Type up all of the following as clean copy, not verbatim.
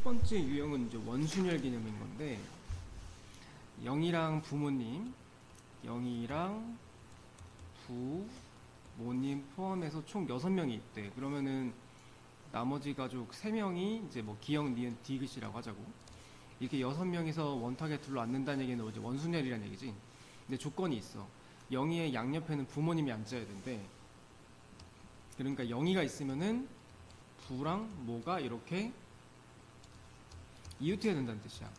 첫 번째 유형은 이제 원순열 개념인 건데, 0이랑 부모님, 0이랑 부모님 포함해서 총 6명이 있대. 그러면은 나머지 가족 3명이 이제 뭐 기역, 니은, 디귿이라고 하자고. 이렇게 6명이서 원탁에 둘러앉는다는 얘기는 이제 원순열이라는 얘기지. 근데 조건이 있어. 0이의 양옆에는 부모님이 앉아야 된대. 그러니까 0이가 있으면은 부랑 모가 이렇게 이웃해야 된다는 뜻이야.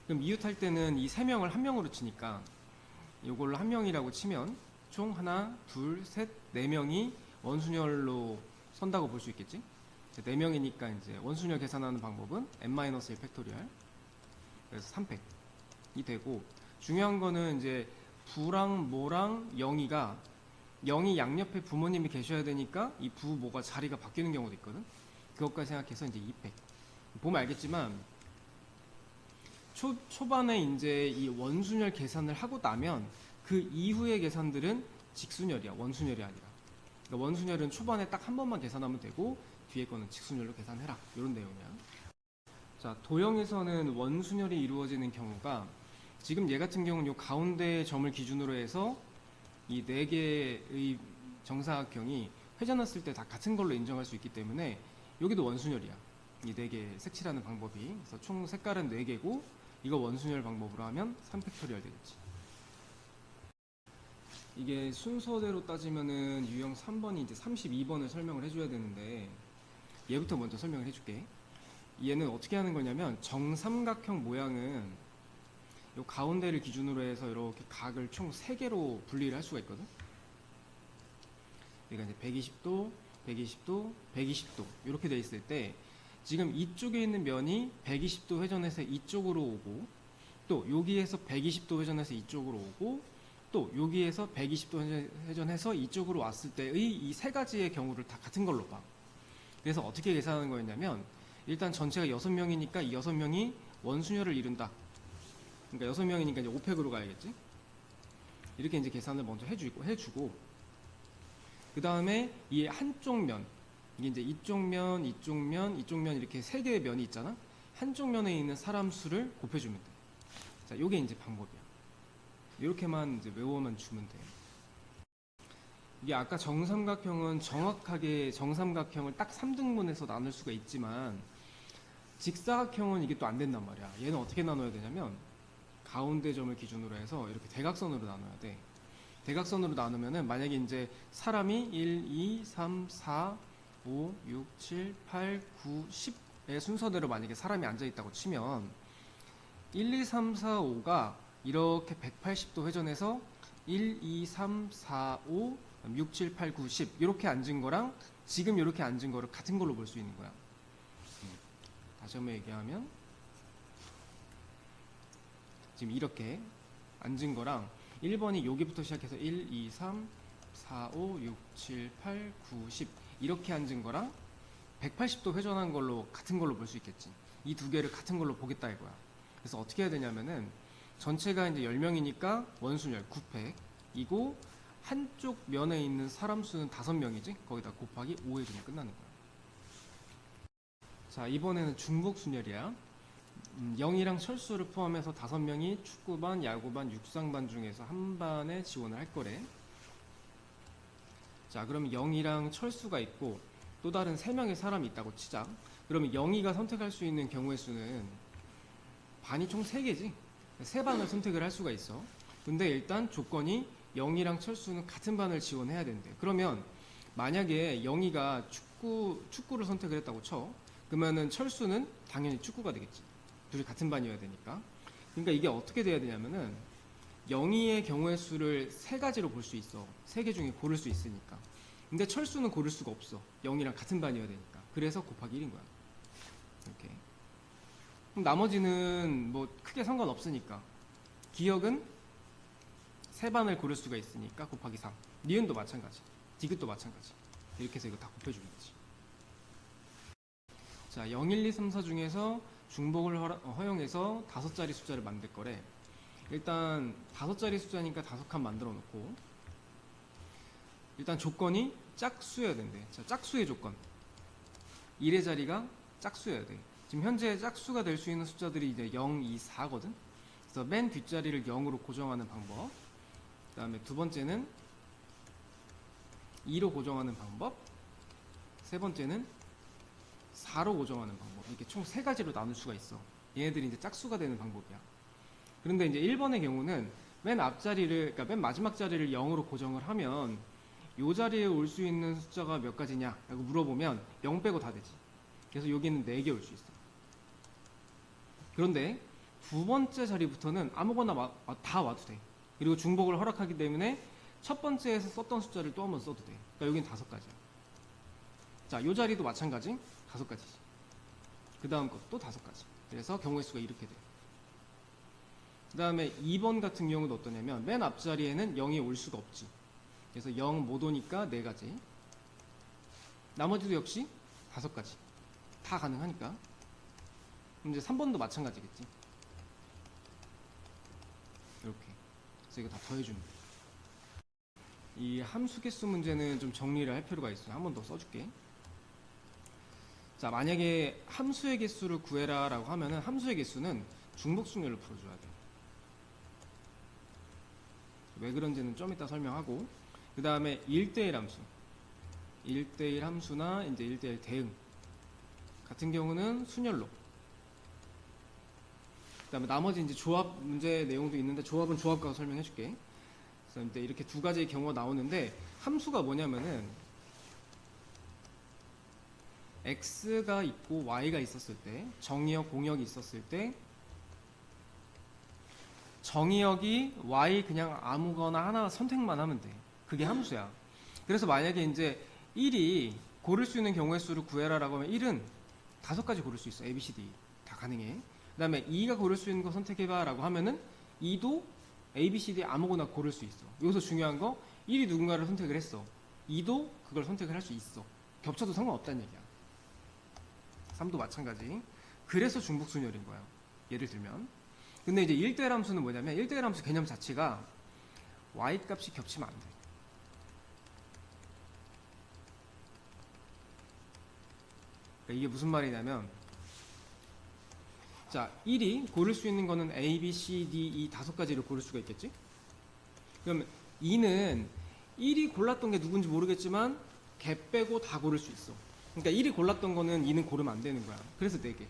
그럼 이웃할 때는 이 3명을 1명으로 치니까 이걸로 1명이라고 치면 총 하나, 둘, 셋, 4명이 원순열로 선다고 볼 수 있겠지? 4명이니까 이제 원순열 계산하는 방법은 n-1 팩토리얼. 그래서 3팩이 되고, 중요한 거는 이제 부랑 모랑 0이가 0이 양옆에 부모님이 계셔야 되니까 이 부, 모가 자리가 바뀌는 경우도 있거든. 그것까지 생각해서 이제 2팩. 보면 알겠지만 초반에 이제 이 원순열 계산을 하고 나면 그 이후의 계산들은 직순열이야. 원순열이 아니라. 그러니까 원순열은 초반에 딱 한 번만 계산하면 되고 뒤에 거는 직순열로 계산해라. 이런 내용이야. 자, 도형에서는 원순열이 이루어지는 경우가 지금 얘 같은 경우는 요 가운데 점을 기준으로 해서 이 4개의 정사각형이 회전했을 때 다 같은 걸로 인정할 수 있기 때문에 여기도 원순열이야. 이 4개 색칠하는 방법이. 그래서 총 색깔은 4개고 이거 원순열 방법으로 하면 3팩토리얼 되겠지. 이게 순서대로 따지면은 유형 3번이 이제 32번을 설명을 해줘야 되는데 얘부터 먼저 설명을 해줄게. 얘는 어떻게 하는 거냐면 정삼각형 모양은 요 가운데를 기준으로 해서 이렇게 각을 총 3개로 분리를 할 수가 있거든. 그러니까 이제 120도, 120도, 120도 이렇게 돼 있을 때 지금 이쪽에 있는 면이 120도 회전해서 이쪽으로 오고, 또 여기에서 120도 회전해서 이쪽으로 오고, 또 여기에서 120도 회전해서 이쪽으로 왔을 때의 이 3가지의 경우를 다 같은 걸로 봐. 그래서 어떻게 계산하는 거였냐면 일단 전체가 6명이니까 이 6명이 원순열을 이룬다. 그러니까 6명이니까 이제 5팩으로 가야겠지. 이렇게 이제 계산을 먼저 해주고 그 다음에 이 한쪽 면, 이게 이제 이쪽 면, 이쪽 면, 이쪽 면 이렇게 3개의 면이 있잖아. 한쪽 면에 있는 사람 수를 곱해주면 돼. 자, 요게 이제 방법이야. 이렇게만 이제 외워만 주면 돼. 이게 아까 정삼각형은 정확하게 정삼각형을 딱 3등분해서 나눌 수가 있지만 직사각형은 이게 또 안 된단 말이야. 얘는 어떻게 나눠야 되냐면 가운데 점을 기준으로 해서 이렇게 대각선으로 나눠야 돼. 대각선으로 나누면은 만약에 이제 사람이 1, 2, 3, 4, 5, 6, 7, 8, 9, 10의 순서대로 만약에 사람이 앉아있다고 치면 1, 2, 3, 4, 5가 이렇게 180도 회전해서 1, 2, 3, 4, 5, 6, 7, 8, 9, 10 이렇게 앉은 거랑 지금 이렇게 앉은 거를 같은 걸로 볼 수 있는 거야. 다시 한번 얘기하면 지금 이렇게 앉은 거랑 1번이 여기부터 시작해서 1, 2, 3, 4, 5, 6, 7, 8, 9, 10 이렇게 앉은 거랑 180도 회전한 걸로 같은 걸로 볼 수 있겠지. 이 두 개를 같은 걸로 보겠다 이거야. 그래서 어떻게 해야 되냐면은 전체가 이제 10명이니까 원순열 9팩이고 한쪽 면에 있는 사람 수는 5명이지. 거기다 곱하기 5 해주면 끝나는 거야. 자, 이번에는 중복순열이야. 0이랑 철수를 포함해서 5명이 축구반, 야구반, 육상반 중에서 한 반에 지원을 할 거래. 자, 그러면 0이랑 철수가 있고 또 다른 3명의 사람이 있다고 치자. 그러면 0이가 선택할 수 있는 경우의 수는 반이 총 3개지. 3반을 선택을 할 수가 있어. 근데 일단 조건이 0이랑 철수는 같은 반을 지원해야 된대. 그러면 만약에 0이가 축구를 선택을 했다고 쳐. 그러면은 철수는 당연히 축구가 되겠지. 둘이 같은 반이어야 되니까. 그러니까 이게 어떻게 돼야 되냐면은 0이의 경우의 수를 3가지로 볼 수 있어. 3개 중에 고를 수 있으니까. 근데 철수는 고를 수가 없어. 0이랑 같은 반이어야 되니까. 그래서 곱하기 1인 거야. 이렇게. 그럼 나머지는 뭐 크게 상관없으니까. 기역은 3반을 고를 수가 있으니까 곱하기 3. 니은도 마찬가지. 디귿도 마찬가지. 이렇게 해서 이거 다 곱해주는 거지. 자, 0, 1, 2, 3, 4 중에서 중복을 허용해서 5자리 숫자를 만들 거래. 일단 5자리 숫자니까 5칸 만들어 놓고, 일단 조건이 짝수여야 된대. 자, 짝수의 조건. 1의 자리가 짝수여야 돼. 지금 현재 짝수가 될 수 있는 숫자들이 이제 0, 2, 4거든. 그래서 맨 뒷자리를 0으로 고정하는 방법. 그 다음에 두 번째는 2로 고정하는 방법. 세 번째는 4로 고정하는 방법. 이렇게 총 세 가지로 나눌 수가 있어. 얘네들이 이제 짝수가 되는 방법이야. 그런데 이제 1번의 경우는 맨 앞자리를, 그러니까 맨 마지막 자리를 0으로 고정을 하면 이 자리에 올 수 있는 숫자가 몇 가지냐 라고 물어보면 0 빼고 다 되지. 그래서 여기는 4개 올 수 있어. 그런데 두 번째 자리부터는 아무거나 다 와도 돼. 그리고 중복을 허락하기 때문에 첫 번째에서 썼던 숫자를 또 한 번 써도 돼. 그러니까 여기는 5가지야. 자, 이 자리도 마찬가지 5가지지. 그 다음 것도 5가지. 그래서 경우의 수가 이렇게 돼. 그 다음에 2번 같은 경우는 어떠냐면 맨 앞자리에는 0이 올 수가 없지. 그래서 0 못 오니까 4가지. 나머지도 역시 5가지. 다 가능하니까. 그럼 이제 3번도 마찬가지겠지. 이렇게. 그래서 이거 다 더해주면 돼. 이 함수 개수 문제는 좀 정리를 할 필요가 있어요. 한 번 더 써줄게. 자, 만약에 함수의 개수를 구해라 라고 하면은 함수의 개수는 중복순열로 풀어줘야 돼. 왜 그런지는 좀 이따 설명하고, 그 다음에 1대1 함수, 1대1 함수나 이제 1대1 대응 같은 경우는 순열로. 그 다음에 나머지 이제 조합 문제 내용도 있는데 조합은 조합과 설명해 줄게. 그래서 이제 이렇게 두 가지의 경우가 나오는데 함수가 뭐냐면은 x가 있고 y가 있었을 때, 정의역, 공역이 있었을 때 정의역이 y 그냥 아무거나 하나 선택만 하면 돼. 그게 함수야. 그래서 만약에 이제 1이 고를 수 있는 경우의 수를 구해라 라고 하면 1은 5가지 고를 수 있어. A, B, C, D 다 가능해. 그 다음에 2가 고를 수 있는 거 선택해봐 라고 하면은 2도 A, B, C, D 아무거나 고를 수 있어. 여기서 중요한 거 1이 누군가를 선택을 했어. 2도 그걸 선택을 할 수 있어. 겹쳐도 상관없다는 얘기야. 3도 마찬가지. 그래서 중복순열인 거야. 예를 들면. 근데 이제 1대1 함수는 뭐냐면 1대1 함수 개념 자체가 y 값이 겹치면 안 돼. 그러니까 이게 무슨 말이냐면 자, 1이 고를 수 있는 거는 A, B, C, D, E 5가지를 고를 수가 있겠지? 그러면 2는 1이 골랐던 게 누군지 모르겠지만 걔 빼고 다 고를 수 있어. 그러니까 1이 골랐던 거는 2는 고르면 안 되는 거야. 그래서 4개.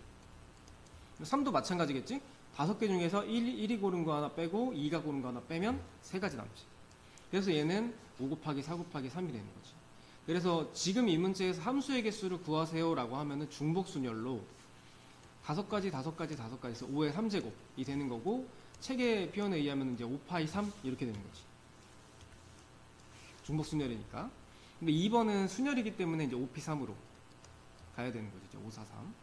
3도 마찬가지겠지? 5개 중에서 1이 고른 거 하나 빼고 2가 고른 거 하나 빼면 3가지 남지. 그래서 얘는 5 곱하기 4 곱하기 3이 되는 거지. 그래서 지금 이 문제에서 함수의 개수를 구하세요 라고 하면은 중복순열로 5가지, 5가지, 5가지에서 5의 3제곱이 되는 거고, 책의 표현에 의하면 이제 5파이 3 이렇게 되는 거지. 중복순열이니까. 근데 2번은 순열이기 때문에 이제 5피 3으로 가야 되는 거죠. 5, 4, 3.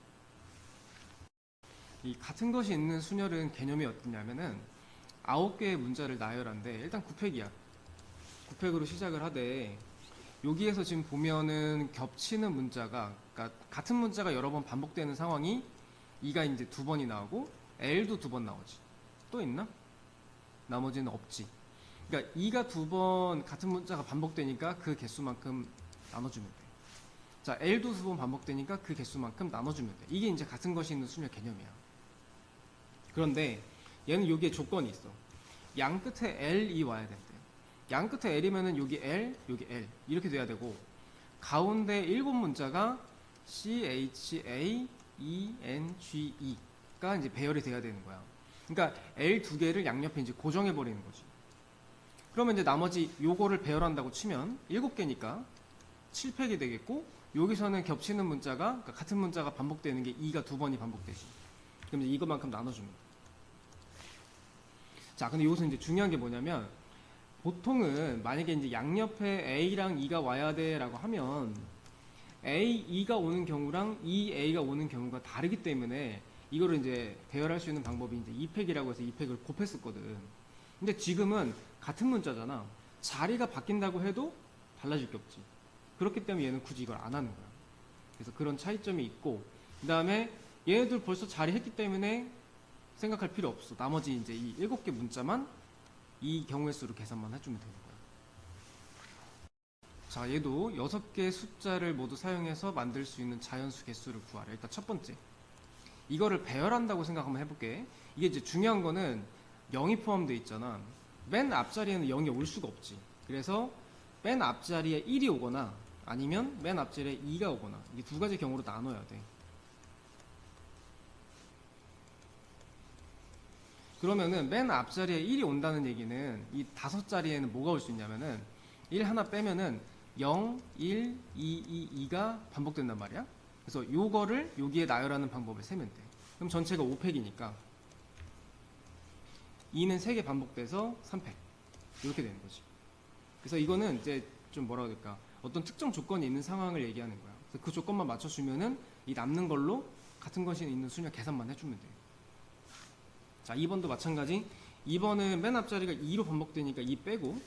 이 같은 것이 있는 순열은 개념이 어떠냐면은 9개의 문자를 나열한데 일단 9팩이야. 9팩으로 시작을 하되 여기에서 지금 보면은 겹치는 문자가, 그러니까 같은 문자가 여러 번 반복되는 상황이 2가 이제 2번이 나오고 L도 2번 나오지. 또 있나? 나머지는 없지. 그러니까 2가 2번 같은 문자가 반복되니까 그 개수만큼 나눠주면 돼. 자, L도 2번 반복되니까 그 개수만큼 나눠주면 돼. 이게 이제 같은 것이 있는 순열 개념이야. 그런데 얘는 여기에 조건이 있어. 양 끝에 L이 와야 된대. 양 끝에 L이면은 여기 L, 여기 L 이렇게 돼야 되고, 가운데 7문자가 C, H, A, E, N, G, E가 이제 배열이 돼야 되는 거야. 그러니까 L 2개를 양옆에 이제 고정해 버리는 거지. 그러면 이제 나머지 요거를 배열한다고 치면 7개니까 7팩이 되겠고, 여기서는 겹치는 문자가, 그러니까 같은 문자가 반복되는 게 2가 2번이 반복되지. 그럼 이제 이것만큼 나눠주면 돼. 자, 근데 여기서 이제 중요한 게 뭐냐면, 보통은 만약에 이제 양옆에 A랑 E가 와야 돼라고 하면 A, E가 오는 경우랑 E, A가 오는 경우가 다르기 때문에 이거를 이제 배열할 수 있는 방법이 이제 2팩이라고 해서 2팩을 곱했었거든. 근데 지금은 같은 문자잖아. 자리가 바뀐다고 해도 달라질 게 없지. 그렇기 때문에 얘는 굳이 이걸 안 하는 거야. 그래서 그런 차이점이 있고, 그 다음에 얘네들 벌써 자리했기 때문에 생각할 필요 없어. 나머지 이제 이 7개 문자만 이 경우의 수로 계산만 해주면 되는 거야. 자, 얘도 6개의 숫자를 모두 사용해서 만들 수 있는 자연수 개수를 구하래. 일단 첫 번째, 이거를 배열한다고 생각 한번 해볼게. 이게 이제 중요한 거는 0이 포함되어 있잖아. 맨 앞자리에는 0이 올 수가 없지. 그래서 맨 앞자리에 1이 오거나 아니면 맨 앞자리에 2가 오거나, 이 두 가지 경우로 나눠야 돼. 그러면은 맨 앞자리에 1이 온다는 얘기는 이 다섯 자리에는 뭐가 올 수 있냐면은 1 하나 빼면은 0, 1, 2, 2가 반복된단 말이야. 그래서 요거를 여기에 나열하는 방법을 세면 돼. 그럼 전체가 5팩이니까 2는 3개 반복돼서 3팩 이렇게 되는 거지. 그래서 이거는 이제 좀 뭐라고 해야 될까, 어떤 특정 조건이 있는 상황을 얘기하는 거야. 그래서 그 조건만 맞춰주면은 이 남는 걸로 같은 것이 있는 수냐 계산만 해주면 돼. 자, 2번도 마찬가지. 2번은 맨 앞자리가 2로 반복되니까 2 빼고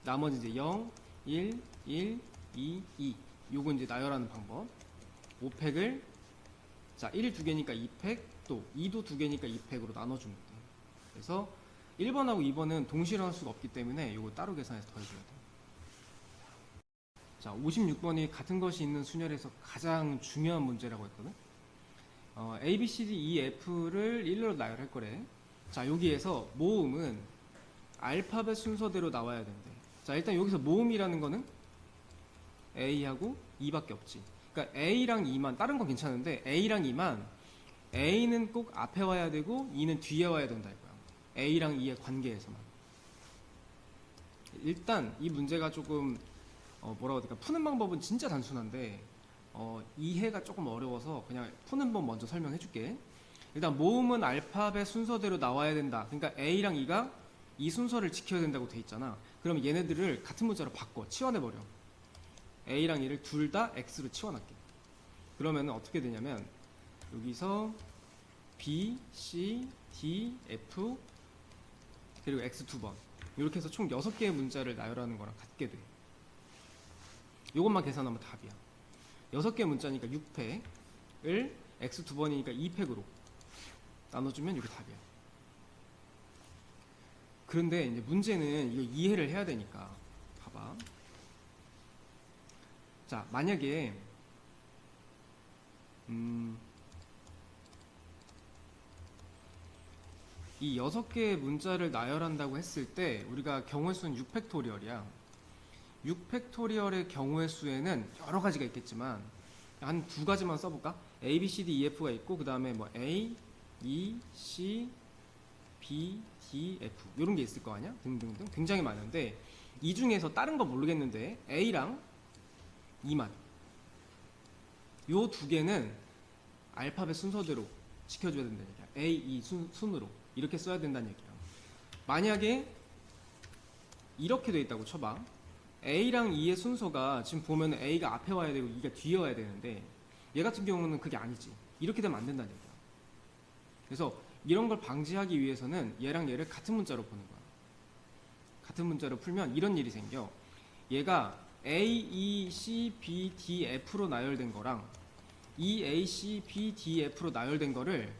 나머지 이제 0, 1, 1, 2, 2 요거 이제 나열하는 방법. 5팩을 자 1 두 개니까 2팩, 또 2도 두 개니까 2팩으로 나눠주면 돼. 그래서 1번하고 2번은 동시에 할 수가 없기 때문에 요거 따로 계산해서 더해줘야 돼. 자, 56번이 같은 것이 있는 순열에서 가장 중요한 문제라고 했거든. A, B, C, D, E, F를 1로 나열할 거래. 자, 여기에서 모음은 알파벳 순서대로 나와야 된대. 자, 일단 여기서 모음이라는 거는 A하고 E밖에 없지. 그러니까 A랑 E만, 다른 건 괜찮은데 A랑 E만, A는 꼭 앞에 와야 되고 E는 뒤에 와야 된다 이거야. A랑 E의 관계에서만. 일단 이 문제가 조금 뭐라고 해야 될까, 푸는 방법은 진짜 단순한데 이해가 조금 어려워서 그냥 푸는 법 먼저 설명해 줄게. 일단 모음은 알파벳 순서대로 나와야 된다. 그러니까 A랑 E가 이 순서를 지켜야 된다고 돼 있잖아. 그럼 얘네들을 같은 문자로 바꿔 치환해버려. A랑 E를 둘 다 X로 치환할게. 그러면 어떻게 되냐면 여기서 B, C, D, F 그리고 X 두 번, 이렇게 해서 총 6개의 문자를 나열하는 거랑 같게 돼. 이것만 계산하면 답이야. 6개의 문자니까 6팩을 X 두 번이니까 2팩으로 나눠주면 이게 답이야. 그런데 이제 문제는 이거 이해를 해야 되니까 봐봐. 자, 만약에 이 6개의 문자를 나열한다고 했을 때 우리가 경우의 수는 6팩토리얼이야. 6팩토리얼의 경우의 수에는 여러 가지가 있겠지만 한 두 가지만 써볼까? A, B, C, D, E, F가 있고 그 다음에 뭐 A, E, C, B, D, F 이런 게 있을 거 아니야? 등등등 굉장히 많은데 이 중에서 다른 거 모르겠는데 A랑 E만, 요 두 개는 알파벳 순서대로 지켜줘야 된다는 얘기야. A, E 순으로 이렇게 써야 된다는 얘기야. 만약에 이렇게 돼 있다고 쳐봐. A랑 E의 순서가 지금 보면 A가 앞에 와야 되고 E가 뒤에 와야 되는데 얘 같은 경우는 그게 아니지. 이렇게 되면 안 된다는 얘기야. 그래서 이런 걸 방지하기 위해서는 얘랑 얘를 같은 문자로 푸는 거야. 같은 문자로 풀면 이런 일이 생겨. 얘가 A, E, C, B, D, F로 나열된 거랑 E, A, C, B, D, F로 나열된 거를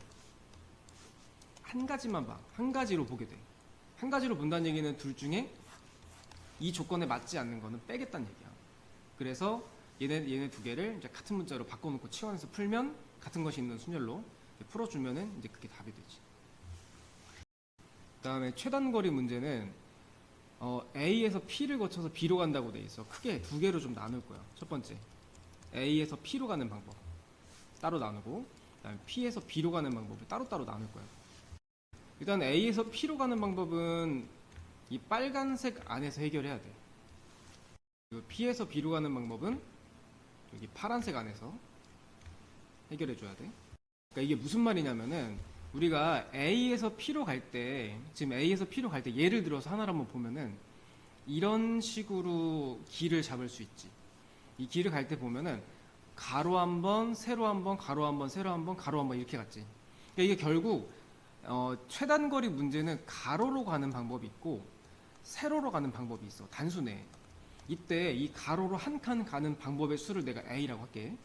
한 가지만 봐. 한 가지로 보게 돼. 한 가지로 본다는 얘기는 둘 중에 이 조건에 맞지 않는 거는 빼겠다는 얘기야. 그래서 얘네 두 개를 이제 같은 문자로 바꿔놓고 치환해서 풀면 같은 것이 있는 순열로 풀어주면은 이제 그게 답이 되지. 그 다음에 최단거리 문제는 A에서 P를 거쳐서 B로 간다고 돼 있어. 크게 두 개로 좀 나눌 거야. 첫 번째, A에서 P로 가는 방법 따로 나누고, 그 다음에 P에서 B로 가는 방법을 따로따로 나눌 거야. 일단 A에서 P로 가는 방법은 이 빨간색 안에서 해결해야 돼. 그리고 P에서 B로 가는 방법은 여기 파란색 안에서 해결해줘야 돼. 그러니까 이게 무슨 말이냐면은 우리가 A에서 P로 갈 때, 지금 A에서 P로 갈 때 예를 들어서 하나를 한번 보면은 이런 식으로 길을 잡을 수 있지. 이 길을 갈 때 보면은 가로 한 번, 세로 한 번, 가로 한 번, 세로 한 번, 가로 한 번 이렇게 갔지. 그러니까 이게 결국 최단거리 문제는 가로로 가는 방법이 있고 세로로 가는 방법이 있어. 단순해. 이때 이 가로로 한 칸 가는 방법의 수를 내가 A라고 할게.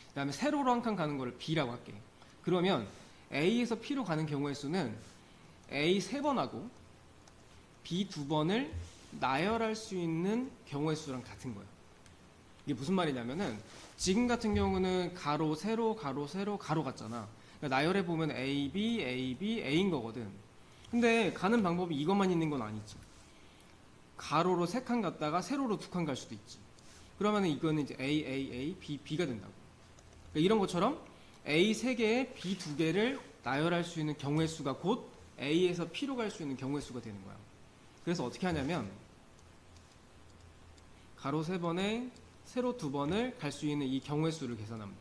그 다음에 세로로 한 칸 가는 거를 B라고 할게. 그러면 A에서 P로 가는 경우의 수는 A 3번하고 B 2번을 나열할 수 있는 경우의 수랑 같은 거야. 이게 무슨 말이냐면은 지금 같은 경우는 가로, 세로, 가로, 세로, 가로 같잖아. 그러니까 나열해 보면 A, B, A, B, A인 거거든. 근데 가는 방법이 이것만 있는 건 아니지. 가로로 3칸 갔다가 세로로 2칸 갈 수도 있지. 그러면은 이거는 이제 A, A, A, B, B가 된다고. 그러니까 이런 것처럼 A 3개에 B 2개를 나열할 수 있는 경우의 수가 곧 A에서 P로 갈 수 있는 경우의 수가 되는 거야. 그래서 어떻게 하냐면 가로 3번에 세로 2번을 갈 수 있는 이 경우의 수를 계산하면 돼.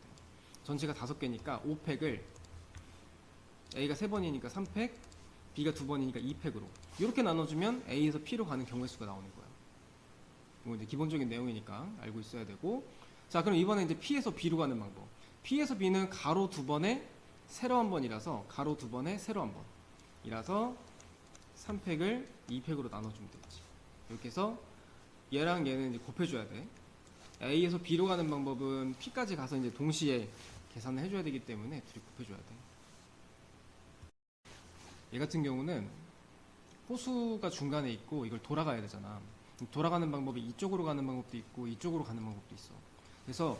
전체가 5개니까 5팩을 A가 3번이니까 3팩, B가 2번이니까 2팩으로 이렇게 나눠주면 A에서 P로 가는 경우의 수가 나오는 거야. 이거 이제 기본적인 내용이니까 알고 있어야 되고. 자, 그럼 이번에 이제 P에서 B로 가는 방법. P에서 B는 가로 2번에 세로 1번이라서 가로 2번에 세로 1번이라서 3팩을 2팩으로 나눠주면 되지. 이렇게 해서 얘랑 얘는 이제 곱해줘야 돼. A에서 B로 가는 방법은 P까지 가서 이제 동시에 계산을 해줘야 되기 때문에 둘이 곱해줘야 돼. 얘 같은 경우는 호수가 중간에 있고 이걸 돌아가야 되잖아. 돌아가는 방법이 이쪽으로 가는 방법도 있고 이쪽으로 가는 방법도 있어. 그래서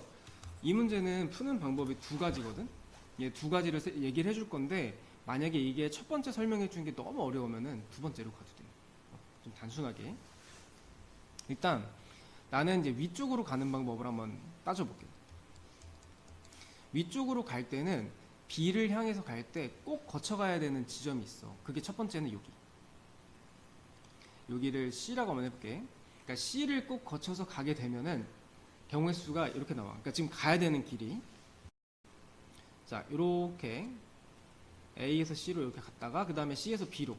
이 문제는 푸는 방법이 2가지거든. 얘 2가지를 얘기를 해줄 건데 만약에 이게 첫 번째 설명해 주는 게 너무 어려우면은 2번째로 가도 돼. 좀 단순하게. 일단 나는 이제 위쪽으로 가는 방법을 한번 따져볼게. 위쪽으로 갈 때는 B를 향해서 갈 때 꼭 거쳐가야 되는 지점이 있어. 그게 첫 번째는 여기. 여기를 C라고 한번 해볼게. 그러니까 C를 꼭 거쳐서 가게 되면은 경우의 수가 이렇게 나와. 그러니까 지금 가야 되는 길이 자, 이렇게 A에서 C로 이렇게 갔다가 그 다음에 C에서 B로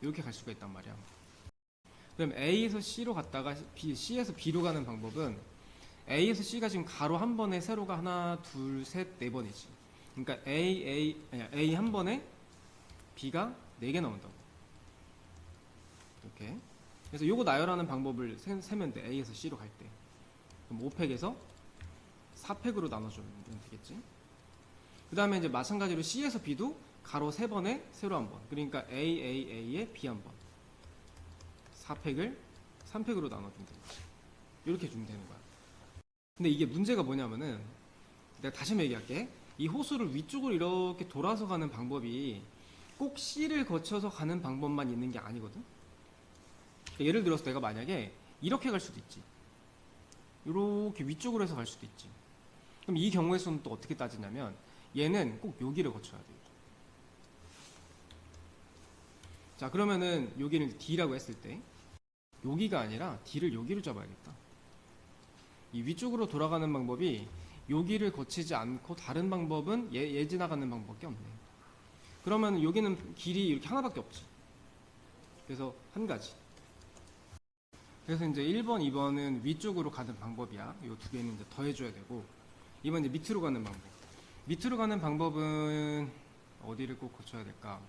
이렇게 갈 수가 있단 말이야. 그럼 A에서 C로 갔다가 C에서 B로 가는 방법은 A에서 C가 지금 가로 한 번에 세로가 하나, 둘, 셋, 4번이지. 그러니까 A 한 번에 B가 4개 나온다고. 이렇게. 그래서 요거 나열하는 방법을 세면 돼. A에서 C로 갈 때. 그럼 5팩에서 4팩으로 나눠주면 되겠지. 그 다음에 이제 마찬가지로 C에서 B도 가로 3번에 세로 1번. 그러니까 A에 B 1번. 4팩을 3팩으로 나눠주면 되겠지. 이렇게 주면 되는 거야. 근데 이게 문제가 뭐냐면은 내가 다시 한번 얘기할게. 이 호수를 위쪽으로 이렇게 돌아서 가는 방법이 꼭 C를 거쳐서 가는 방법만 있는 게 아니거든. 그러니까 예를 들어서 내가 만약에 이렇게 갈 수도 있지. 이렇게 위쪽으로 해서 갈 수도 있지. 그럼 이 경우의 수는 또 어떻게 따지냐면 얘는 꼭 여기를 거쳐야 돼요. 자, 그러면은 여기는 D라고 했을 때 여기가 아니라 D를 여기로 잡아야겠다. 이 위쪽으로 돌아가는 방법이 여기를 거치지 않고 다른 방법은 얘 지나가는 방법밖에 없네. 그러면 여기는 길이 이렇게 하나밖에 없지. 그래서 한 가지. 그래서 이제 1번, 2번은 위쪽으로 가는 방법이야. 이 두 개는 이제 더해줘야 되고, 이번 이제 밑으로 가는 방법. 밑으로 가는 방법은 어디를 꼭 거쳐야 될까?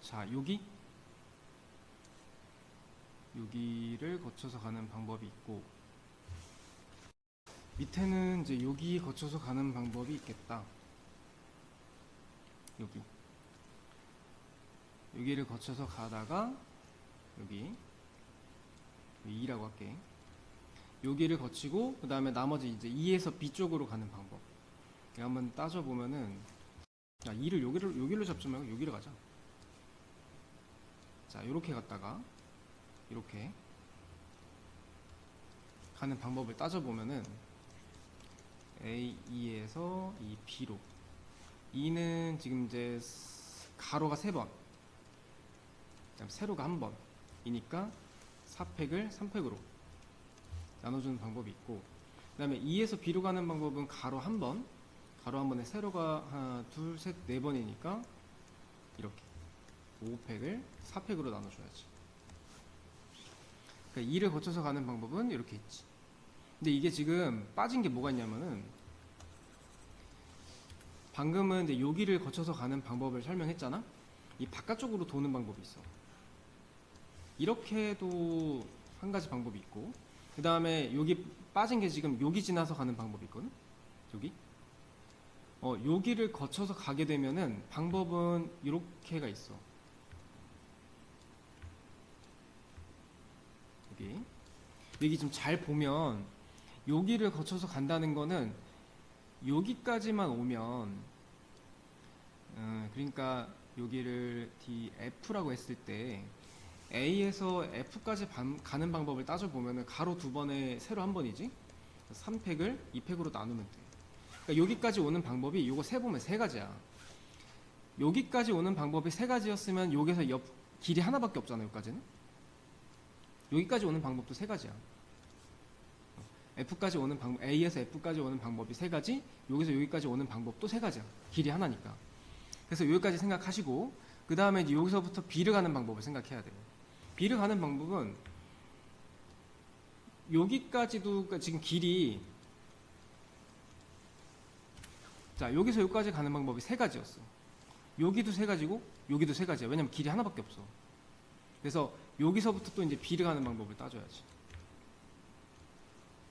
자, 여기를 거쳐서 가는 방법이 있고, 밑에는 이제 여기 거쳐서 가는 방법이 있겠다. 여기를 거쳐서 가다가 여기 2라고 할게. 여기를 거치고 그 다음에 나머지 이제 2에서 B 쪽으로 가는 방법. 한번 따져보면은 2를 여기로 잡지 말고 여기로 가자. 자, 이렇게 갔다가 이렇게 가는 방법을 따져보면은 A, 2에서 이 B로 2는 지금 이제 가로가 3번, 그다음 세로가 1번이니까 4팩을 3팩으로 나눠주는 방법이 있고, 그 다음에 2에서 B로 가는 방법은 가로 1번, 가로 1번에 세로가 하나, 둘, 셋, 4번이니까 이렇게 5팩을 4팩으로 나눠줘야지. 그러니까 2를 거쳐서 가는 방법은 이렇게 있지. 근데 이게 지금 빠진 게 뭐가 있냐면은 방금은 이제 여기를 거쳐서 가는 방법을 설명했잖아. 이 바깥쪽으로 도는 방법이 있어. 이렇게 해도 한 가지 방법이 있고, 그 다음에 여기 빠진 게 지금 여기 지나서 가는 방법이 있거든. 여기를 거쳐서 가게 되면은 방법은 이렇게가 있어. 여기 좀 잘 보면 여기를 거쳐서 간다는 거는 여기까지만 오면 그러니까 여기를 df라고 했을 때 A에서 F까지 가는 방법을 따져보면 가로 두 번에 세로 한 번이지 3팩을 2팩으로 나누면 돼. 그러니까 여기까지 오는 방법이 요거 세보면 세 가지야. 여기까지 오는 방법이 세 가지였으면 여기서 길이 하나밖에 없잖아. 여기까지는. 여기까지 오는 방법도 세 가지야. F까지 오는 방법, A에서 F까지 오는 방법이 세 가지, 여기서 여기까지 오는 방법도 세 가지야. 길이 하나니까. 그래서 여기까지 생각하시고, 그 다음에 이제 여기서부터 B를 가는 방법을 생각해야 돼요. B를 가는 방법은 여기까지도, 그러니까 지금 길이, 자, 여기서 여기까지 가는 방법이 세 가지였어. 여기도 세 가지고, 여기도 세 가지야. 왜냐면 길이 하나밖에 없어. 그래서 여기서부터 또 이제 B를 가는 방법을 따져야지.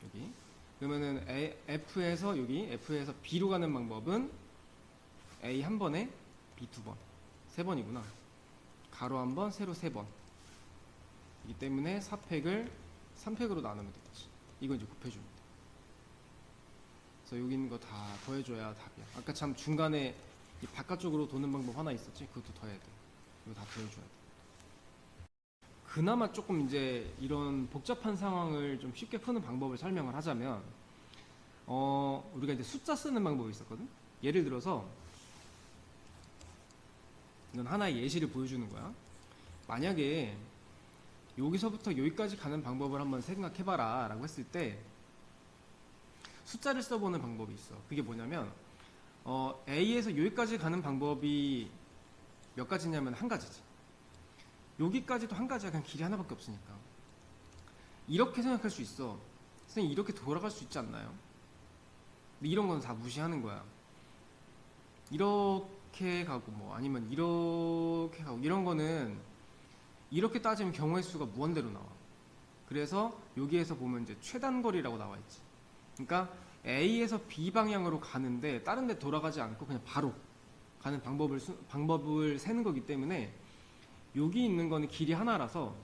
여기. 그러면은 F에서 여기, F에서 B로 가는 방법은 A 한 번에 B 두 번. 세 번이구나. 가로 한 번, 세로 세 번. 이기 때문에 4팩을 3팩으로 나누면 되겠지. 이거 이제 곱해주면 돼. 그래서 여기 있는 거 다 더해줘야 답이야. 아까 참 중간에 이 바깥쪽으로 도는 방법 하나 있었지? 그것도 더해야 돼. 이거 다 더해줘야 돼. 그나마 조금 이제 이런 복잡한 상황을 좀 쉽게 푸는 방법을 설명을 하자면, 우리가 이제 숫자 쓰는 방법이 있었거든? 예를 들어서, 이건 하나의 예시를 보여주는 거야. 만약에 여기서부터 여기까지 가는 방법을 한번 생각해봐라 라고 했을 때 숫자를 써보는 방법이 있어. 그게 뭐냐면 A에서 여기까지 가는 방법이 몇 가지냐면 한 가지지. 여기까지도 한 가지야. 그냥 길이 하나밖에 없으니까. 이렇게 생각할 수 있어. 선생님 이렇게 돌아갈 수 있지 않나요? 근데 이런 건 다 무시하는 거야. 이렇게 가고 뭐 아니면 이렇게 가고 이런 거는 이렇게 따지면 경우의 수가 무한대로 나와. 그래서 여기에서 보면 이제 최단거리라고 나와 있지. 그러니까 A에서 B 방향으로 가는데 다른 데 돌아가지 않고 그냥 바로 가는 방법을 세는 거기 때문에 여기 있는 거는 길이 하나라서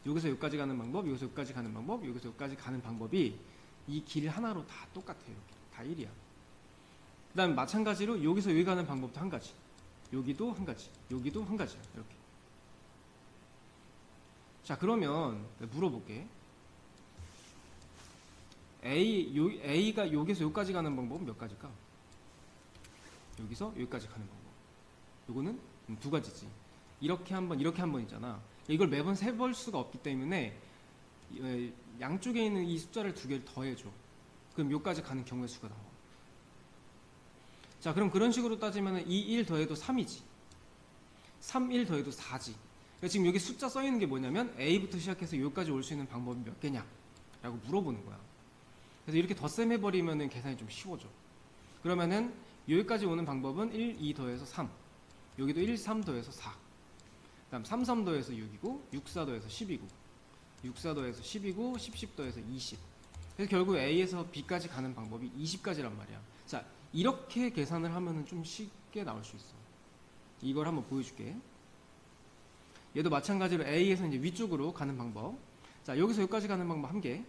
여기서 여기까지 가는 방법, 여기서 여기까지 가는 방법, 여기서 여기까지 가는 방법이 이 길 하나로 다 똑같아요. 다 1이야. 그 다음에 마찬가지로 여기서 여기 가는 방법도 한 가지, 여기도 한 가지, 여기도 한 가지야. 이렇게. 자, 그러면 물어볼게. A가 여기서 여기까지 가는 방법은 몇 가지일까? 여기서 여기까지 가는 방법. 요거는 두 가지지. 이렇게 한 번, 이렇게 한 번이잖아. 이걸 매번 세볼 수가 없기 때문에 양쪽에 있는 이 숫자를 두 개를 더해줘. 그럼 여기까지 가는 경우의 수가 나와. 자, 그럼 그런 식으로 따지면 2, 1 더해도 3이지. 3, 1 더해도 4지. 그러니까 지금 여기 숫자 써 있는 게 뭐냐면 A부터 시작해서 여기까지 올 수 있는 방법이 몇 개냐? 라고 물어보는 거야. 그래서 이렇게 덧셈 해버리면 계산이 좀 쉬워져. 그러면은 여기까지 오는 방법은 1, 2 더해서 3. 여기도 1, 3 더해서 4. 그 다음 3, 3 더해서 6이고 6, 4 더해서 10이고 6, 4 더해서 10이고 10, 10 더해서 20. 그래서 결국 A에서 B까지 가는 방법이 20가지란 말이야. 자, 이렇게 계산을 하면은 좀 쉽게 나올 수 있어. 이걸 한번 보여줄게. 얘도 마찬가지로 A에서 이제 위쪽으로 가는 방법. 자, 여기서 여기까지 가는 방법 한 개.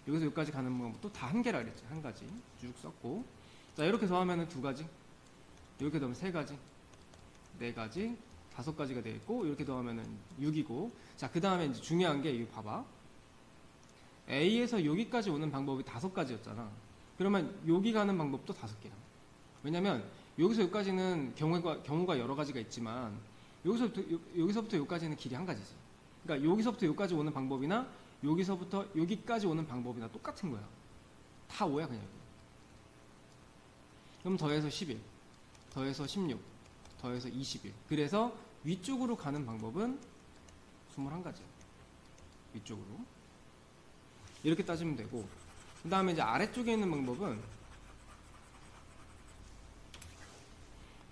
여기서 여기까지 가는 방법도 다 한 개라 그랬지. 한 가지. 쭉 썼고. 자, 이렇게 더하면은 두 가지. 이렇게 더하면 세 가지. 네 가지. 다섯 가지가 되겠고, 이렇게 더하면은 6이고. 자, 그 다음에 이제 중요한 게, 이거 봐봐. A에서 여기까지 오는 방법이 다섯 가지였잖아. 그러면 여기 가는 방법도 다섯 개야. 왜냐면, 여기서 여기까지는 경우가 여러 가지가 있지만, 여기서부터 여기까지는 길이 한 가지지. 그러니까 여기서부터 여기까지 오는 방법이나, 여기서부터 여기까지 오는 방법이나 똑같은 거야. 다 5야, 그냥. 그럼 더해서 11, 더해서 16, 더해서 21. 그래서 위쪽으로 가는 방법은 21가지야. 위쪽으로. 이렇게 따지면 되고, 그 다음에 이제 아래쪽에 있는 방법은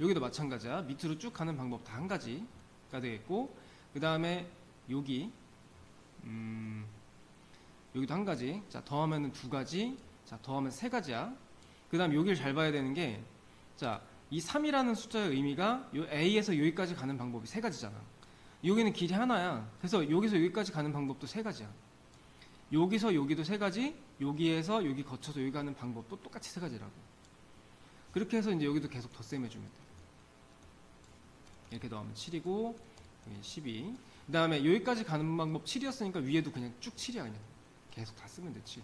여기도 마찬가지야. 밑으로 쭉 가는 방법 다 한 가지가 되겠고, 그 다음에 여기도 한 가지. 자, 더하면 두 가지. 자, 더하면 세 가지야. 그 다음 여기를 잘 봐야 되는 게, 자, 이 3이라는 숫자의 의미가 요 A에서 여기까지 가는 방법이 세 가지잖아. 여기는 길이 하나야. 그래서 여기서 여기까지 가는 방법도 세 가지야. 여기서 여기도 세 가지, 여기에서 여기 거쳐서 여기 가는 방법도 똑같이 세 가지라고. 그렇게 해서 이제 여기도 계속 덧셈해주면 돼. 이렇게 넣으면 7이고 12. 그 다음에 여기까지 가는 방법 7이었으니까 위에도 그냥 쭉 7이야. 그냥 계속 다 쓰면 돼. 7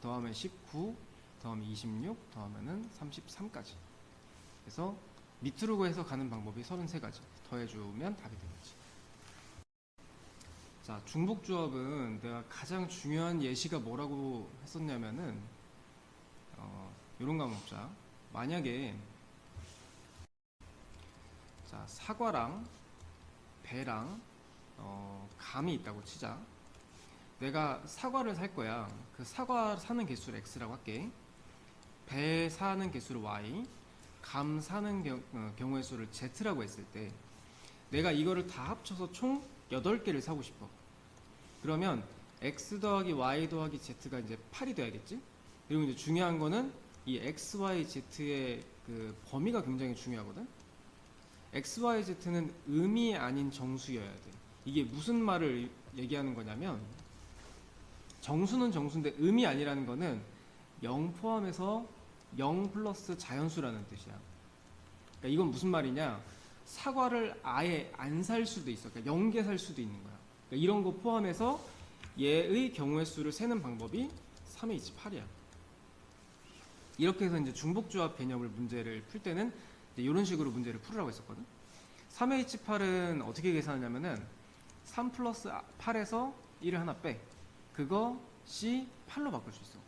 더하면 19, 더하면 26, 더하면은 33까지. 그래서 밑으로 해서 가는 방법이 33가지. 더해주면 답이 되겠지. 자, 중복조합은 내가 가장 중요한 예시가 뭐라고 했었냐면은 이런 거 한번 보자. 만약에 자, 사과랑 배랑 감이 있다고 치자. 내가 사과를 살 거야. 그 사과 사는 개수를 x라고 할게. 배 사는 개수를 y, 감 사는 경우의 수를 z라고 했을 때 내가 이거를 다 합쳐서 총 8개를 사고 싶어. 그러면 x 더하기 y 더하기 z가 이제 8이 돼야겠지? 그리고 이제 중요한 거는 이 x, y, z의 그 범위가 굉장히 중요하거든? x, y, z는 음이 아닌 정수여야 돼. 이게 무슨 말을 얘기하는 거냐면 정수는 정수인데 음이 아니라는 거는 0 포함해서 0 플러스 자연수라는 뜻이야. 그러니까 이건 무슨 말이냐? 사과를 아예 안 살 수도 있어. 그러니까 0개 살 수도 있는 거야. 그러니까 이런 거 포함해서 얘의 경우의 수를 세는 방법이 3H8이야. 이렇게 해서 이제 중복조합 개념을 문제를 풀 때는 이런 식으로 문제를 풀으라고 했었거든. 3H8은 어떻게 계산하냐면은 3 플러스 8에서 1을 하나 빼. 그거 C 8로 바꿀 수 있어.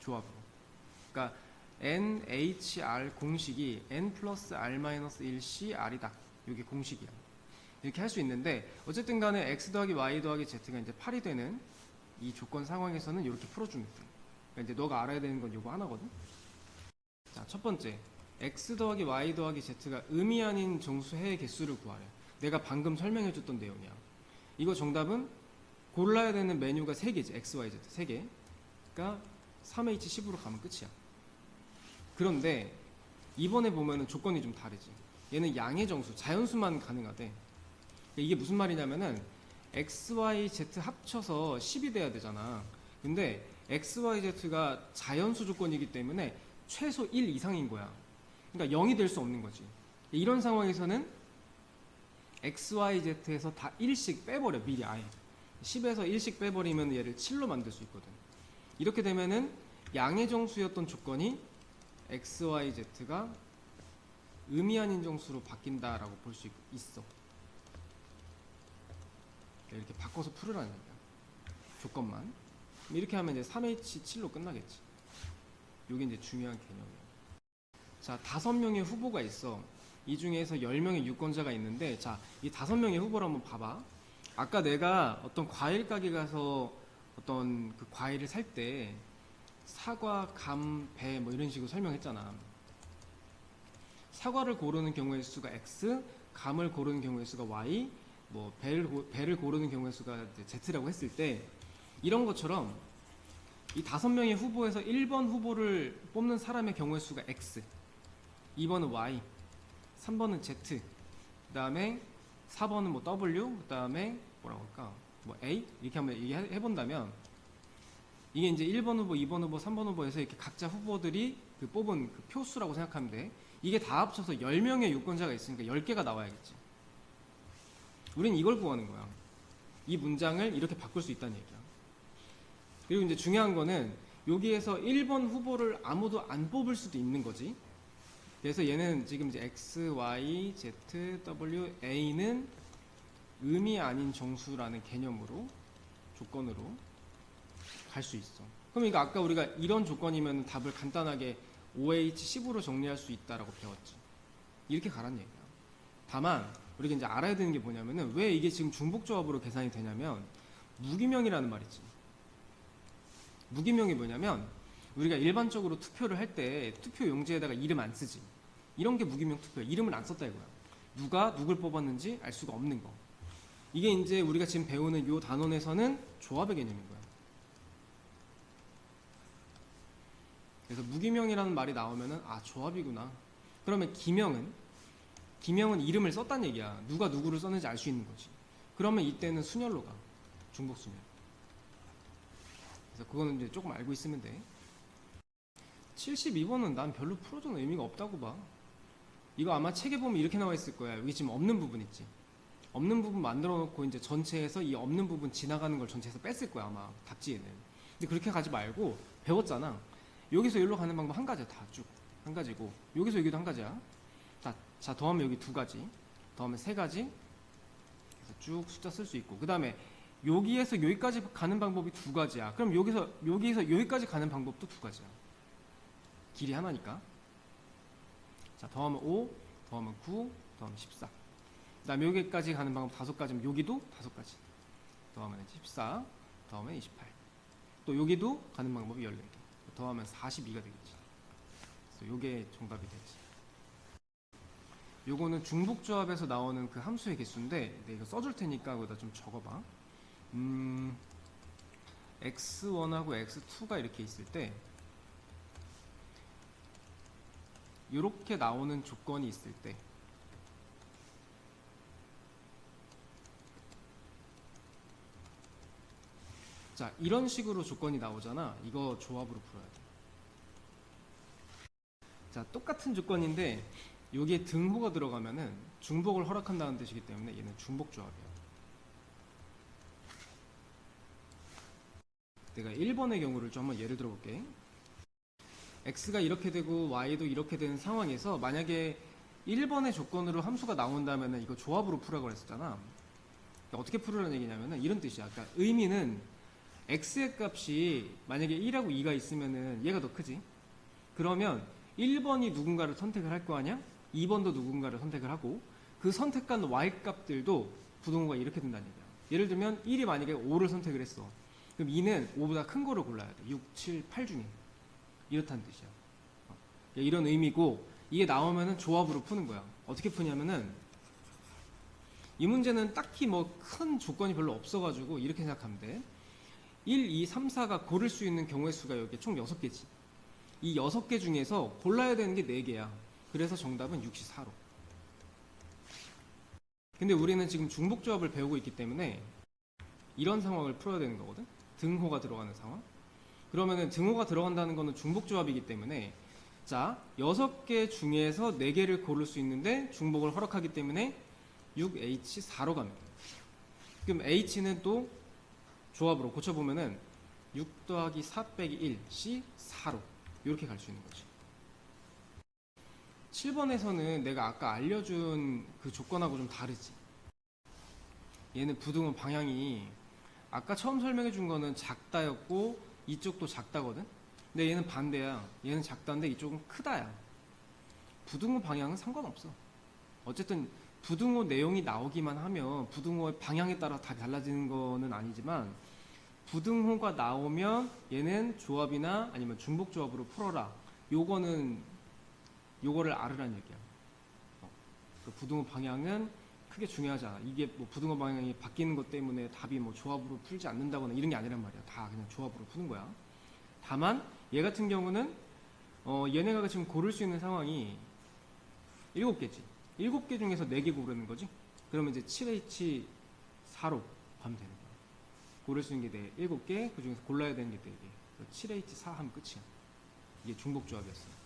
조합으로. 그러니까 NHR 공식이 N 플러스 R 마이너스 1 CR이다. 이게 공식이야. 이렇게 할 수 있는데 어쨌든 간에 X 더하기 Y 더하기 Z가 이제 8이 되는 이 조건 상황에서는 이렇게 풀어주면 돼. 그러니까 이제 너가 알아야 되는 건 이거 하나거든. 자, 첫 번째. X 더하기 Y 더하기 Z가 음이 아닌 정수해의 개수를 구하래. 내가 방금 설명해줬던 내용이야. 이거 정답은 골라야 되는 메뉴가 3개지. X, Y, Z 3개. 그러니까 3H10으로 가면 끝이야. 그런데 이번에 보면은 조건이 좀 다르지. 얘는 양의 정수, 자연수만 가능하대. 이게 무슨 말이냐면은 X, Y, Z 합쳐서 10이 돼야 되잖아. 근데 X, Y, Z가 자연수 조건이기 때문에 최소 1 이상인 거야. 그러니까 0이 될 수 없는 거지. 이런 상황에서는 X, Y, Z에서 다 1씩 빼버려. 미리 아예 10에서 1씩 빼버리면 얘를 7로 만들 수 있거든. 이렇게 되면은 양의 정수였던 조건이 X, Y, Z가 음이 아닌 정수로 바뀐다라고 볼 수 있어. 이렇게 바꿔서 풀으라는 얘기야. 조건만. 이렇게 하면 이제 3H7로 끝나겠지. 이게 이제 중요한 개념이야. 자, 5명의 후보가 있어. 이 중에서 10명의 유권자가 있는데, 자, 이 5명의 후보를 한번 봐봐. 아까 내가 어떤 과일 가게 가서 어떤 그 과일을 살 때 사과, 감, 배 뭐 이런 식으로 설명했잖아. 사과를 고르는 경우의 수가 X, 감을 고르는 경우의 수가 Y, 뭐 배를 고르는 경우의 수가 Z라고 했을 때 이런 것처럼 이 5명의 후보에서 1번 후보를 뽑는 사람의 경우의 수가 X, 2번은 Y, 3번은 Z, 그 다음에 4번은 뭐 W, 그 다음에 뭐라고 할까? 뭐 A? 이렇게 한번 얘기해본다면 이게 이제 1번 후보, 2번 후보, 3번 후보에서 이렇게 각자 후보들이 그 뽑은 그 표수라고 생각하면 돼. 이게 다 합쳐서 10명의 유권자가 있으니까 10개가 나와야겠지. 우린 이걸 구하는 거야. 이 문장을 이렇게 바꿀 수 있다는 얘기야. 그리고 이제 중요한 거는 여기에서 1번 후보를 아무도 안 뽑을 수도 있는 거지. 그래서 얘는 지금 이제 X, Y, Z, W, A는 음이 아닌 정수라는 개념으로 조건으로 갈 수 있어. 그럼 이거 아까 우리가 이런 조건이면 답을 간단하게 OH10으로 정리할 수 있다라고 배웠지. 이렇게 가란 얘기야. 다만 우리가 이제 알아야 되는 게 뭐냐면은 왜 이게 지금 중복조합으로 계산이 되냐면 무기명이라는 말이 있지. 무기명이 뭐냐면 우리가 일반적으로 투표를 할 때 투표 용지에다가 이름 안 쓰지. 이런 게 무기명 투표야. 이름을 안 썼다 이거야. 누가 누굴 뽑았는지 알 수가 없는 거. 이게 이제 우리가 지금 배우는 요 단원에서는 조합의 개념인 거야. 그래서 무기명이라는 말이 나오면은 아, 조합이구나. 그러면 기명은 김영은 이름을 썼단 얘기야. 누가 누구를 썼는지 알 수 있는 거지. 그러면 이때는 순열로 가. 중복순열. 그래서 그거는 이제 조금 알고 있으면 돼. 72번은 난 별로 풀어줘는 의미가 없다고 봐. 이거 아마 책에 보면 이렇게 나와 있을 거야. 여기 지금 없는 부분 있지. 없는 부분 만들어 놓고 이제 전체에서 이 없는 부분 지나가는 걸 전체에서 뺐을 거야 아마 답지에는. 근데 그렇게 가지 말고 배웠잖아. 여기서 여기로 가는 방법 한 가지야. 다 쭉 한 가지고 여기서 여기도 한 가지야. 자 더하면 여기 두 가지, 더하면 세 가지. 그래서 쭉 숫자 쓸 수 있고, 그 다음에 여기에서 여기까지 가는 방법이 두 가지야. 그럼 여기서 여기까지 가는 방법도 두 가지야. 길이 하나니까. 자 더하면 5, 더하면 9, 더하면 14. 그 다음에 여기까지 가는 방법 다섯 가지면 여기도 다섯 가지. 더하면 14, 더하면 28. 또 여기도 가는 방법이 14개. 더하면 42가 되겠지. 그래서 요게 정답이 되지. 요거는 중복조합에서 나오는 그 함수의 개수인데 내가 이거 써줄 테니까 거기다 좀 적어봐. x1하고 x2가 이렇게 있을 때 이렇게 나오는 조건이 있을 때 자 이런 식으로 조건이 나오잖아. 이거 조합으로 풀어야 돼. 자 똑같은 조건인데 여기에 등호가 들어가면은 중복을 허락한다는 뜻이기 때문에 얘는 중복조합이야. 내가 1번의 경우를 좀 한번 예를 들어볼게. x가 이렇게 되고 y도 이렇게 되는 상황에서 만약에 1번의 조건으로 함수가 나온다면은 이거 조합으로 풀라고 했었잖아. 그러니까 어떻게 풀으라는 얘기냐면은 이런 뜻이야. 그러니까 의미는 x의 값이 만약에 1하고 2가 있으면은 얘가 더 크지. 그러면 1번이 누군가를 선택을 할 거 아니야? 2번도 누군가를 선택을 하고 그 선택한 y 값들도 부등호가 이렇게 된다는 얘기야. 예를 들면 1이 만약에 5를 선택을 했어. 그럼 2는 5보다 큰 거를 골라야 돼. 6, 7, 8 중에. 이렇다는 뜻이야. 이런 의미고 이게 나오면은 조합으로 푸는 거야. 어떻게 푸냐면은 이 문제는 딱히 뭐 큰 조건이 별로 없어가지고 이렇게 생각하면 돼. 1, 2, 3, 4가 고를 수 있는 경우의 수가 여기 총 6개지. 이 6개 중에서 골라야 되는 게 4개야. 그래서 정답은 64로. 근데 우리는 지금 중복조합을 배우고 있기 때문에 이런 상황을 풀어야 되는 거거든. 등호가 들어가는 상황. 그러면은 등호가 들어간다는 거는 중복조합이기 때문에 자 6개 중에서 4개를 고를 수 있는데 중복을 허락하기 때문에 6H4로 가면 돼. 그럼 H는 또 조합으로 고쳐보면은 6 더하기 4 빼기 1 C4로 이렇게 갈 수 있는 거지. 7번에서는 내가 아까 알려준 그 조건하고 좀 다르지. 얘는 부등호 방향이 아까 처음 설명해 준 거는 작다였고 이쪽도 작다거든. 근데 얘는 반대야. 얘는 작다인데 이쪽은 크다야. 부등호 방향은 상관없어. 어쨌든 부등호 내용이 나오기만 하면 부등호의 방향에 따라 다 달라지는 거는 아니지만 부등호가 나오면 얘는 조합이나 아니면 중복조합으로 풀어라. 요거를 알으란 얘기야. 그 부등호 방향은 크게 중요하지 않아. 이게 뭐 부등호 방향이 바뀌는 것 때문에 답이 뭐 조합으로 풀지 않는다거나 이런 게 아니란 말이야. 다 그냥 조합으로 푸는 거야. 다만 얘 같은 경우는 얘네가 지금 고를 수 있는 상황이 7개지. 7개 중에서 4개 고르는 거지. 그러면 이제 7H4로 가면 되는 거야. 고를 수 있는 게 7개, 그 중에서 골라야 되는 게 4개. 7H4 하면 끝이야. 이게 중복조합이었어.